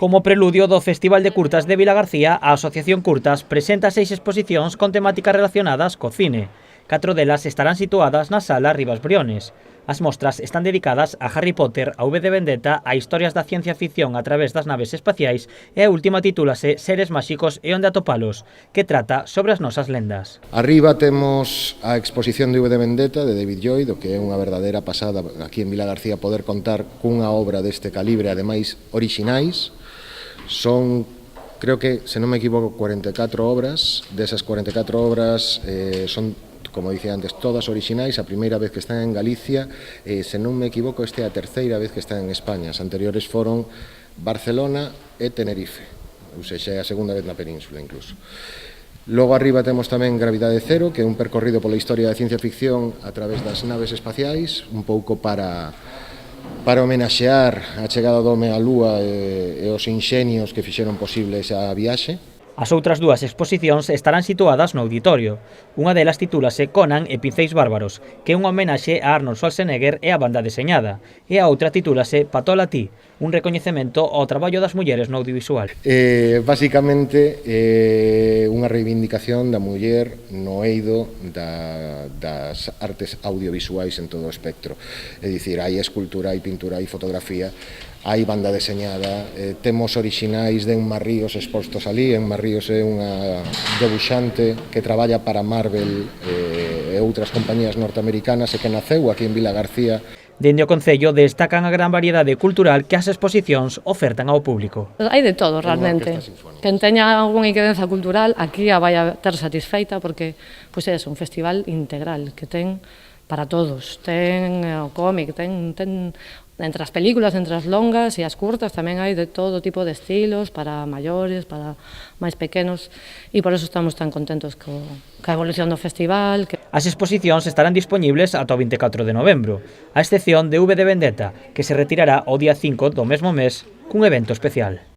Como preludio do Festival de Curtas de Vilagarcía, a Asociación Curtas presenta 6 exposicións con temáticas relacionadas co cine. 4 delas estarán situadas na sala Rivas Briones. As mostras están dedicadas a Harry Potter, a V de Vendetta, a historias da ciencia ficción a través das naves espaciais e a última titúlase Seres máxicos e onde atopalos, que trata sobre as nosas lendas. Arriba temos a exposición de V de Vendetta de David Lloyd, o que é unha verdadeira pasada aquí en Vilagarcía poder contar cunha obra deste calibre, ademais orixinais. Son, creo que, se non me equivoco, 44 obras. Desas 44 obras son, como dicía antes, todas orixinais. A primeira vez que están en Galicia, se non me equivoco, esta é a terceira vez que están en España. As anteriores foron Barcelona e Tenerife, ou seja, é a segunda vez na península incluso. Logo arriba temos tamén Gravidade Cero, que é un percorrido pola historia da ciencia ficción a través das naves espaciais, un pouco para homenaxear a chegada do home á Lúa e os inxenios que fixeron posible esa viaxe. As outras dúas exposicións estarán situadas no auditorio. Unha delas titúlase Conan e Pinceis Bárbaros, que é unha homenaxe a Arnold Schwarzenegger e a banda deseñada, e a outra titúlase Patola ti, un recoñecemento ao traballo das mulleres no audiovisual. Basicamente, unha reivindicación da muller no eido das artes audiovisuais en todo o espectro. É dicir, hai escultura, hai pintura, hai fotografía, hai banda deseñada, temos orixinais de Enma Ríos expostos ali. Enma Ríos é unha debuxante que traballa para Marvel e outras compañías norteamericanas e que naceu aquí en Vilagarcía. Dende o Concello destacan a gran variedade cultural que as exposicións ofertan ao público. Hai de todo, realmente. Quen teña algunha inquerenza cultural, aquí a vai a ter satisfeita porque é un festival integral que ten para todos. Ten o cómic, ten entre as películas, entre as longas e as curtas tamén hai de todo tipo de estilos, para maiores, para máis pequenos, e por eso estamos tan contentos ca evolución do festival. As exposicións estarán dispoñibles ata o 24 de novembro, a excepción de V de Vendetta, que se retirará o día 5 do mesmo mes cun evento especial.